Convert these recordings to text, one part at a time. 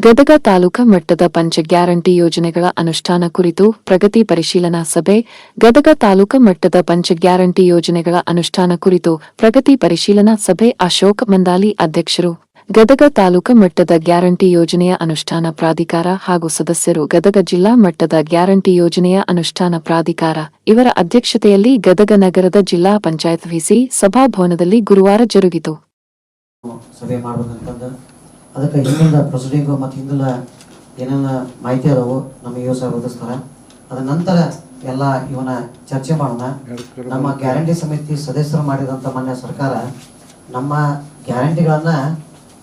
ಗದಗ ತಾಲೂಕಾ ಮಟ್ಟದ ಪಂಚ ಗ್ಯಾರಂಟಿ ಯೋಜನೆಗಳ ಅನುಷ್ಠಾನ ಕುರಿತು ಪ್ರಗತಿ ಪರಿಶೀಲನಾ ಸಭೆ. ಗದಗ ತಾಲೂಕಾ ಮಟ್ಟದ ಪಂಚ ಗ್ಯಾರಂಟಿ ಯೋಜನೆಗಳ ಅನುಷ್ಠಾನ ಕುರಿತು ಪ್ರಗತಿ ಪರಿಶೀಲನಾ ಸಭೆ. ಅಶೋಕ್ ಮಂದಾಲಿ ಅಧ್ಯಕ್ಷರು. ಗದಗ ತಾಲೂಕಾ ಮಟ್ಟದ ಗ್ಯಾರಂಟಿ ಯೋಜನೆಯ ಅನುಷ್ಠಾನ ಪ್ರಾಧಿಕಾರ ಹಾಗೂ ಸದಸ್ಯರು. ಗದಗ ಜಿಲ್ಲಾ ಮಟ್ಟದ ಗ್ಯಾರಂಟಿ ಯೋಜನೆಯ ಅನುಷ್ಠಾನ ಪ್ರಾಧಿಕಾರ ಇವರ ಅಧ್ಯಕ್ಷತೆಯಲ್ಲಿ ಗದಗ ನಗರದ ಜಿಲ್ಲಾ ಪಂಚಾಯತ್ ವಿಸಿ ಸಭಾಭವನದಲ್ಲಿ ಗುರುವಾರ ಜರುಗಿತು. ಅದಕ್ಕೆ ಹಿಂದಿನ ಪ್ರೊಸೀಡಿಂಗು ಮತ್ತು ಹಿಂದಿನ ಏನೆಲ್ಲ ಮಾಹಿತಿ ಅದಾವು ನಮಗೆ ಇವು ಸಹ ಒದಗಿಸ್ತಾರೆ. ಅದ ನಂತರ ಎಲ್ಲ ಇವನ ಚರ್ಚೆ ಮಾಡೋಣ. ನಮ್ಮ ಗ್ಯಾರಂಟಿ ಸಮಿತಿ ಸದಸ್ಯರು ಮಾಡಿದಂಥ ಮಾನ್ಯ ಸರ್ಕಾರ ನಮ್ಮ ಗ್ಯಾರಂಟಿಗಳನ್ನು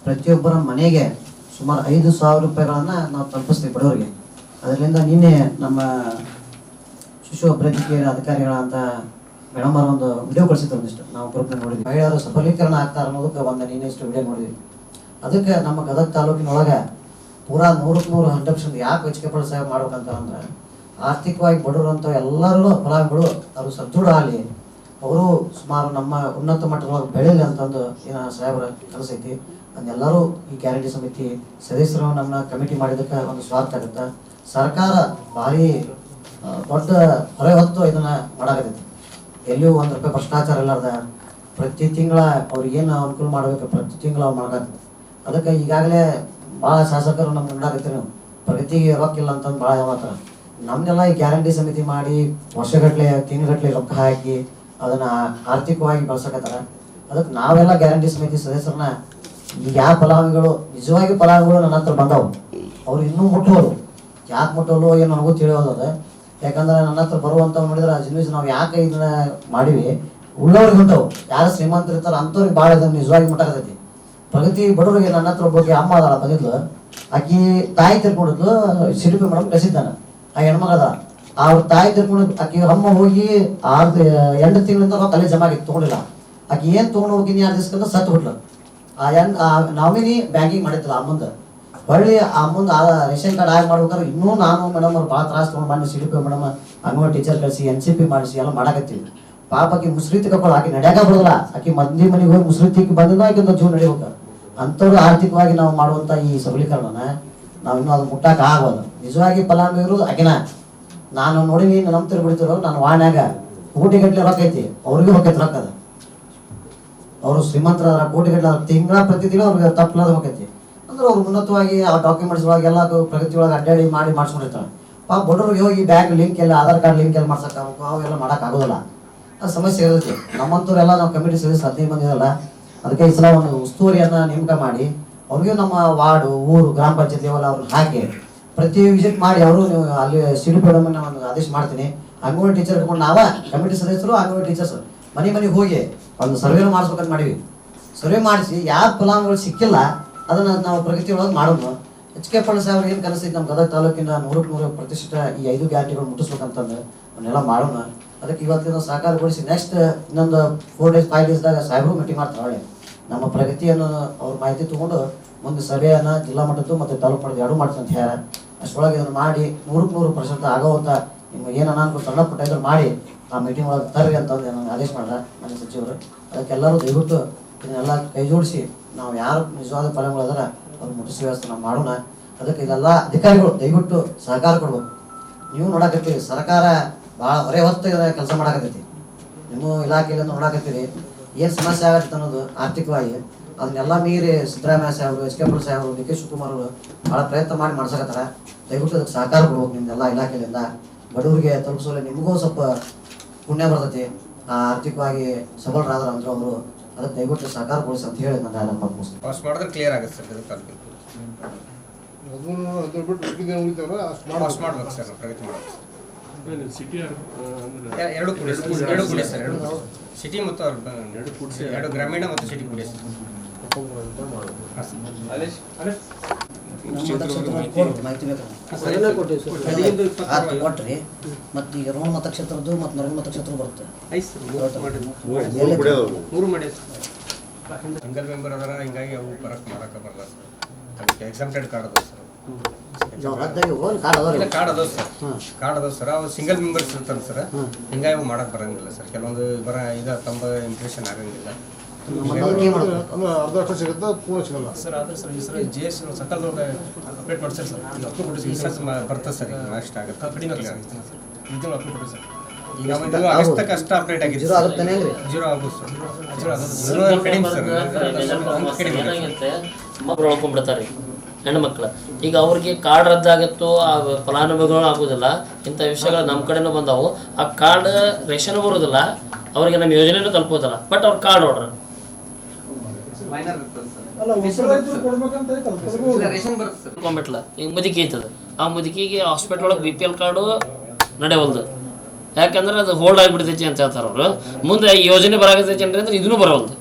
ಪ್ರತಿಯೊಬ್ಬರ ಮನೆಗೆ ಸುಮಾರು 5,000 ರೂಪಾಯಿಗಳನ್ನು ನಾವು ತಲುಪಿಸ್ತೀವಿ ಬಡವರಿಗೆ. ಅದರಿಂದ ನಿನ್ನೆ ನಮ್ಮ ಶಿಶು ಅಭಿವೃದ್ಧಿ ಅಧಿಕಾರಿಗಳಂತ ಮೇಡಮ್ ಅವರು ಒಂದು ವಿಡಿಯೋ ಕಳಿಸಿದ್ರು. ಒಂದಿಷ್ಟು ನಾವು ಗ್ರೂಪ್ನ ನೋಡಿದ್ವಿ. ಮಹಿಳೆಯರು ಸಬಲೀಕರಣ ಆಗ್ತಾರೆ ಅನ್ನೋದಕ್ಕೆ ಒಂದು ನಿನ್ನೆ ಇಷ್ಟು ವಿಡಿಯೋ ನೋಡಿದ್ವಿ. ಅದಕ್ಕೆ ನಮ್ಮ ಗದಗ ತಾಲೂಕಿನೊಳಗೆ ಪೂರಾ 100% ಯಾಕೆ ಎಚ್ಕೆಪಡ ಸೇವೆ ಮಾಡ್ಬೇಕಂತಂದ್ರೆ ಆರ್ಥಿಕವಾಗಿ ಬಡವರಂತ ಎಲ್ಲರೂ ಫಲಾನುಭವಿಗಳು ಅವರು ಸದೃಢ ಆಗಲಿ, ಅವರು ಸುಮಾರು ನಮ್ಮ ಉನ್ನತ ಮಟ್ಟದೊಳಗೆ ಬೆಳೀಲಿ ಅಂತಂದು ಏನು ಸಾಹೇಬರ ಕೆಲಸ ಐತಿ. ಅದನ್ನೆಲ್ಲರೂ ಈ ಗ್ಯಾರಂಟಿ ಸಮಿತಿ ಸದಸ್ಯರು ನಮ್ಮ ಕಮಿಟಿ ಮಾಡಿದ್ದಕ್ಕೆ ಒಂದು ಸ್ವಾರ್ಥ ಆಗುತ್ತೆ. ಸರ್ಕಾರ ಭಾರಿ ದೊಡ್ಡ ಹೊರೆ ಹೊತ್ತು ಇದನ್ನ ಮಾಡಾಕತ್ತೈತಿ. ಎಲ್ಲಿಯೂ ₹1 ಭ್ರಷ್ಟಾಚಾರ ಇಲ್ಲಾರ್ದ ಪ್ರತಿ ತಿಂಗಳ ಅವ್ರಿಗೇನು ಅನುಕೂಲ ಮಾಡಬೇಕು ಪ್ರತಿ ತಿಂಗಳು ಅವ್ರು ಮಾಡಕತ್ತೀವಿ. ಅದಕ್ಕೆ ಈಗಾಗಲೇ ಭಾಳ ಶಾಸಕರು ನಮ್ಗೆ ನೋಡಾಕತ್ತೀವಿ. ನೀವು ಪ್ರಗತಿಗೆ ರೊಕ್ಕಿಲ್ಲ ಅಂತಂದು ಭಾಳ ಮಾತ್ರ ನಮ್ಮನ್ನೆಲ್ಲ ಈ ಗ್ಯಾರಂಟಿ ಸಮಿತಿ ಮಾಡಿ ವರ್ಷಗಟ್ಟಲೆ ತಿಂಗಳಗಟ್ಟಲೆ ರೊಕ್ಕ ಹಾಕಿ ಅದನ್ನು ಆರ್ಥಿಕವಾಗಿ ಬಳಸಕತ್ತಾರ. ಅದಕ್ಕೆ ನಾವೆಲ್ಲ ಗ್ಯಾರಂಟಿ ಸಮಿತಿ ಸದಸ್ಯರನ್ನ ಈಗ ಯಾವ ಫಲಾನುಭವಿಗಳು ನಿಜವಾಗಿ ಫಲಾನುಭವಿಗಳು ನನ್ನ ಹತ್ರ ಬಂದವು ಅವ್ರು ಇನ್ನೂ ಮುಟ್ಟೋರು. ಯಾಕೆ ಮುಟ್ಟೋಲು ಏನು ನನಗೂ ತಿಳಿಯೋದು ಅದು. ಯಾಕಂದ್ರೆ ನನ್ನ ಹತ್ರ ಬರುವಂಥವು ನೋಡಿದ್ರೆ ಜಿನ್ವಿಸ್ ನಾವು ಯಾಕೆ ಇದನ್ನ ಮಾಡಿವಿ ಉಳ್ಳವ್ರಿಗೆ ಹೊಂಟವು. ಯಾರು ಶ್ರೀಮಂತರು ಇರ್ತಾರೆ ಅಂಥವ್ರಿಗೆ ಭಾಳ ಇದನ್ನು ನಿಜವಾಗಿ ಮುಟ್ಟಾಕತೈತಿ. ಪ್ರಗತಿ ಬಡವರಿಗೆ ನನ್ನ ಹತ್ರ ಬಗ್ಗೆ ಅಮ್ಮ ಅದಲ್ಲ ಬಂದಿದ್ಲು, ಆಕಿ ತಾಯಿ ತಿರ್ಕೊಂಡಿದ್ಲು. ಸಿಡಿಪಿ ಮೇಡಮ್ ಕಳಿಸಿದ್ದಾನೆ ಆ ಹೆಣ್ಮಗದ ಅವ್ರ ತಾಯಿ ತಿರ್ಕೊಂಡು ಆಕಿ ಅಮ್ಮ ಹೋಗಿ 8 ತಿಂಗಳಿಂದ ನಾವು ತಲೆ ಜಮಾ ಆಗಿತ್ತು ತೊಗೊಂಡಿಲ್ಲ. ಆಕಿ ಏನು ತೊಗೊಂಡು ಹೋಗಿ 2 ದಿವಸದಿಂದ ಸತ್ತು ಬಿಟ್ಲು. ನಾಮಿನಿ ಬ್ಯಾಂಕಿಂಗ್ ಮಾಡಿದ್ದಿಲ್ಲ ಆ ಮುಂದೆ ಹೊಳ್ಳಿ ಆ ಮುಂದೆ ರೇಷನ್ ಕಾರ್ಡ್ ಆಗಿ ಮಾಡ್ಬೇಕಾದ್ರೆ ಇನ್ನೂ ನಾನು ಮೇಡಮ್ ಅವ್ರು ಭಾಳ ತ್ರಾಸ ತೊಗೊಂಡು ಮಾಡಿ ಸಿಡಿಪಿ ಮೇಡಮ್ ಅಂಗನವಾಡಿ ಟೀಚರ್ ಕಳಿಸಿ NCP ಮಾಡಿಸಿ ಎಲ್ಲ ಮಾಡಾಕತ್ತೀವಿ. ಪಾಪ ಆಕಿ ಮುಸ್ರಿ ತಿಕ್ಕೊಳ್ಳ ಆಕಿ ನಡೆಯಾಕ ಬಿಡೋದಿಲ್ಲ. ಆಕಿ ಮಂದಿ ಮನೆಗೆ ಹೋಗಿ ಮುಸ್ರಿ ತಿಕ್ಕಿ ಬಂದಿಲ್ಲ ಆಕಿಂದ ಜೀವ ನಡಿಬೇಕು. ಅಂಥವ್ರು ಆರ್ಥಿಕವಾಗಿ ನಾವು ಮಾಡುವಂಥ ಈ ಸಬಲೀಕರಣನ ನಾವು ಇನ್ನೂ ಅದು ಮುಟ್ಟಾಕ ಆಗೋದು. ನಿಜವಾಗಿ ಫಲಾನುಭವಿರು ಆಕಿನ ನಾನು ನೋಡಿ ನೀನು ನಂಬ್ತಿರು ಬಿಡ್ತಿರೋ ನಾನು ವಾಣ್ಯಾಗ ಕೋಟಿಗಟ್ಟಲೆ ರೊಕ್ಕ ಐತಿ, ಅವ್ರಿಗೆ ಹೊಕ್ಕೈತಿ ರೊಕ್ಕ. ಅದು ಅವರು ಶ್ರೀಮಂತರ ಕೋಟಿಗಟ್ಟಲೆ ತಿಂಗಳ ಪ್ರತಿ ತಿಂಗಳು ಅವ್ರಿಗೆ ತಪ್ಪಲಾದ ಹೊಕ್ಕೈತಿ. ಅಂದ್ರೆ ಅವ್ರು ಉನ್ನತವಾಗಿ ಆ ಡಾಕ್ಯುಮೆಂಟ್ಸ್ ಒಳಗೆ ಎಲ್ಲ ಪ್ರಗತಿ ಒಳಗೆ ಅಡ್ಡಾಡಿ ಮಾಡಿ ಮಾಡಿಸ್ಕೊಂಡಿರ್ತಾರೆ. ಪಾಪ ಬಡವ್ರಿಗೆ ಹೋಗಿ ಬ್ಯಾಂಕ್ ಲಿಂಕ್ ಎಲ್ಲ ಆಧಾರ್ ಕಾರ್ಡ್ ಲಿಂಕ್ ಎಲ್ಲ ಮಾಡ್ಸಕ್ಕೆ ಅವೆಲ್ಲ ಮಾಡೋಕ್ಕಾಗೋದಿಲ್ಲ. ಅದು ಸಮಸ್ಯೆ ಇರುತ್ತೆ. ನಮ್ಮಂಥವ್ರೆಲ್ಲ ನಾವು ಕಮಿಟಿ ಸದಸ್ಯ 15 ಮಂದಿ ಇರಲ್ಲ. ಅದಕ್ಕೆ ಈ ಸಲ ಒಂದು ಉಸ್ತುವಾರಿಯನ್ನು ನೇಮಕ ಮಾಡಿ ಅವ್ರಿಗೆ ನಮ್ಮ ವಾರ್ಡು ಊರು ಗ್ರಾಮ ಪಂಚಾಯತ್ ಲೆವೆಲ್ ಅವ್ರನ್ನ ಹಾಕಿ ಪ್ರತಿ ವಿಸಿಟ್ ಮಾಡಿ ಅವರು ನೀವು ಅಲ್ಲಿ ಸಿಡಿಪಿ ಮೇಡಮ್ ಒಂದು ಆದೇಶ ಮಾಡ್ತೀನಿ. ಅಂಗನವಾಡಿ ಟೀಚರ್ ಇಟ್ಕೊಂಡು ನಾವ ಕಮಿಟಿ ಸದಸ್ಯರು ಅಂಗನವಾಡಿ ಟೀಚರ್ಸ್ ಮನೆಗೆ ಹೋಗಿ ಒಂದು ಸರ್ವೆನ ಮಾಡಿಸ್ಬೇಕಂತ ಮಾಡೀವಿ. ಸರ್ವೆ ಮಾಡಿಸಿ ಯಾರು ಫಲಾನುಭವಿಗಳು ಸಿಕ್ಕಿಲ್ಲ ಅದನ್ನು ನಾವು ಪ್ರಗತಿ ಒಳಗೆ ಮಾಡೋದು. HK ಸಾಹೇಬ್ರು ಏನು ಕನಸಿದ್ದು ನಮ್ಮ ಗದಗ ತಾಲೂಕಿನ 100% ಈ 5 ಗ್ಯಾರಂಟಿಗಳು ಮುಟ್ಟಿಸ್ಬೇಕಂತಂದು ಅವನ್ನೆಲ್ಲ ಮಾಡೋಣ. ಅದಕ್ಕೆ ಇವತ್ತಿನ ಸಹಕಾರಗೊಳಿಸಿ ನೆಕ್ಸ್ಟ್ ಇನ್ನೊಂದು 4 days 5 daysದಾಗ ಸಾಹೇಬರು ಮೀಟಿಂಗ್ ಮಾಡ್ತಾರೆ. ಒಳ್ಳೆ ನಮ್ಮ ಪ್ರಗತಿಯನ್ನು ಅವ್ರ ಮಾಹಿತಿ ತೊಗೊಂಡು ಮುಂದೆ ಸಭೆಯನ್ನು ಜಿಲ್ಲಾ ಮಟ್ಟದ್ದು ಮತ್ತು ತಾಲೂಕು ಮಟ್ಟದ್ದು 2 ಮಾಡ್ತೀನಿ ಅಂತ ಹೇಳ. ಅಷ್ಟೊಳಗೆ ಇದನ್ನು ಮಾಡಿ 100% ಆಗೋವಂಥ ನಿಮ್ಗೆ ಏನು ಅನಾನುಕೂಲ ಸಣ್ಣ ಪುಟ್ಟ ಇದ್ರು ಮಾಡಿ ಆ ಮೀಟಿಂಗ್ ಒಳಗೆ ತರ್ರಿ ಅಂತಂದು ನನಗೆ ಆದೇಶ ಮಾಡಿದ ಮನೆ ಸಚಿವರು. ಅದಕ್ಕೆಲ್ಲರೂ ದಯವಿಟ್ಟು ಇದನ್ನೆಲ್ಲ ಕೈ ಜೋಡಿಸಿ ನಾವು ಯಾರು ನಿಜವಾದ ಫಲಗಳದಾರ ಅವ್ರು ಮುಟ್ಟಿಸಿ ವ್ಯವಸ್ಥೆ ನಾವು ಮಾಡೋಣ. ಅದಕ್ಕೆ ಇದೆಲ್ಲ ಅಧಿಕಾರಿಗಳು ದಯವಿಟ್ಟು ಸಹಕಾರ ಕೊಡ್ಬೇಕು. ನೀವು ನೋಡಾಕತ್ತೀರಿ ಸರ್ಕಾರ ಭಾಳ ಹೊರೆ ಹೊತ್ತು ಕೆಲಸ ಮಾಡಾಕತ್ತೈತಿ. ನಿಮ್ಮ ಇಲಾಖೆಯಿಂದ ನೋಡಾಕತ್ತೀರಿ ಏನು ಸಮಸ್ಯೆ ಆಗತ್ತೆ ಅನ್ನೋದು ಆರ್ಥಿಕವಾಗಿ. ಅದನ್ನೆಲ್ಲ ಮೀರಿ ಸಿದ್ದರಾಮಯ್ಯ ಸಾಹೇಬರು HK ಸಾಹೇಬರು DK ಶಿವಕುಮಾರ್ ಅವರು ಭಾಳ ಪ್ರಯತ್ನ ಮಾಡಿ ಮಾಡ್ಸಕತ್ತಾರ. ದಯವಿಟ್ಟು ಅದಕ್ಕೆ ಸಹಕಾರ ಕೊಡ್ಬೇಕು ನಿಮ್ದೆಲ್ಲ ಇಲಾಖೆಯಿಂದ. ಬಡವರಿಗೆ ತಲುಪಿಸೋಲ್ಲ ನಿಮಗೂ ಸ್ವಲ್ಪ ಪುಣ್ಯ ಬರ್ತೈತಿ. ಆರ್ಥಿಕವಾಗಿ ಸಬಲರಾದ್ರ ಅಂದ್ರೆ ಅವರು ಅದಕ್ಕೆ ದಯವಿಟ್ಟು ಸಹಕಾರ ಕೊಡಿಸಿ ಅಂತ ಹೇಳಿ ನಾನು ಮಾಡಿದ್ರೆ ಕ್ಲಿಯರ್ ಆಗುತ್ತೆ ಸರ್. ಮಾಡ್ಬೇಕು ಸರ್ ಪ್ರಗತಿ ಮಾಡಬೇಕು. ಎರಡು ಕೂಡಿ ಸರ್, 2 ಸಿಟಿ ಮತ್ತು 2 ಗ್ರಾಮೀಣ ಮತ್ತು ಸಿಟಿ ಕೂಡಿ ಸರ್. ಕೊಟ್ರಿ ಮತ್ತು ಈಗ ರೋಣ ಮತಕ್ಷೇತ್ರದ್ದು ಮತ್ತು ನರಗುಂದ ಮತಕ್ಷೇತ್ರ ಬರುತ್ತೆ. ಸಿಂಗಲ್ ಮೆಂಬರ್ ಅದರ ಹಿಂಗಾಗಿ ಅವು ಬರಕ್ಕೆ ಮಾಡೋಕೆ ಬರಲ್ಲ ಸರ್. ಅದಕ್ಕೆ ಎಕ್ಸಾಮ್ಟೆಡ್ ಕಾರ್ಡ್ ಅದಾವೆ ಸರ್. ಕಾರ್ಡ್ ಅದಾವ ಸರ್. ಅವು ಸಿಂಗಲ್ ಮೆಂಬರ್ಸ್ ಇರ್ತಾರೆ ಸರ್. ಹಿಂಗಾಗಿ ಅವು ಮಾಡಕ್ಕೆ ಬರೋಂಗಿಲ್ಲ ಸರ್. ಕೆಲವೊಂದು ಬರ ಈಗ ತಮ್ಮ ಇಂಪ್ರೆಷನ್ ಆಗಂಗಿಲ್ಲ. ಮಂದಕ್ಕೆ ಮಾಡೋದು ಅರ್ಧ ವರ್ಷ ಸಿಗುತ್ತೆ ಪೂರ್ಣ ಸಿಗಲ್ಲ ಸರ್ ಆದ್ರೆ ಸರ್ ಈ ಸರ್ JS ಸಕಾಲದೊಳಗೆ ಅಪ್ಡೇಟ್ ಮಾಡ್ತಾರೆ ಸರ್ ಈಗ ಅಪ್ಲೋಡ್ ಕೊಟ್ಟು ಈ ಸರ್ತಿ ಬರ್ತದೆ ಸರ್ ಈಗ ಅಷ್ಟು ಆಗುತ್ತೆ ಕಡಿಮೆ ಆಗುತ್ತೆ ಸರ್ ಇದನ್ನು ಅಪ್ಲೋಡ್ ಕೊಡಿ ಸರ್ ಈಗ ನಾವು ಆಗಸ್ಟ್ ತನಕ ಅಷ್ಟು ಅಪ್ಡೇಟ್ ಆಗಿದೆ ಜೀರೋ ಆಗುತ್ತಾನೆ ಹೆಂಗ್ರಿ ಜೀರೋ ಆಗುತ್ತೆ ಸರ್ ಜೀರೋ ಕಡಿಮೆ ಸರ್ ಕಡಿಮೆ ಏನಾಗುತ್ತೆ ಮಕ್ಕಳು ಉಳ್ಕೊಂಡ್ಬಿಡ್ತಾರೆ ಹೆಣ್ಮಕ್ಳು. ಈಗ ಅವ್ರಿಗೆ ಕಾರ್ಡ್ ರದ್ದಾಗುತ್ತೋ ಆ ಫಲಾನುಭವಿಗಳು ಆಗೋದಿಲ್ಲ, ಇಂಥ ವಿಷಯಗಳು ನಮ್ಮ ಕಡೆನೂ ಬಂದವು. ಆ ಕಾರ್ಡ್ ರೇಷನ್ ಬರೋದಿಲ್ಲ, ಅವರಿಗೆ ನಮ್ಮ ಯೋಜನೆನೂ ತಲುಪೋದಿಲ್ಲ, ಬಟ್ ಅವ್ರ ಕಾರ್ಡ್ ಹೊಡ್ರ ಕೊಂಬಿಟ್ಲ ಈಗ ಮುದುಕಿ ಐತದ, ಆ ಮುದುಕಿಗೆ ಹಾಸ್ಪಿಟ್ಲ್ ಒಳಗೆ BPL ಕಾರ್ಡು ನಡೆಯವಲ್ದು. ಯಾಕಂದ್ರೆ ಅದು ಹೋಲ್ಡ್ ಆಗಿಬಿಡ್ತೈತಿ ಅಂತ ಹೇಳ್ತಾರೆ ಅವರು. ಮುಂದೆ ಈ ಯೋಜನೆ ಬರಾಕತೈತಿ ಅಂದ್ರೆ ಇದನ್ನೂ ಬರೋಲ್ದು.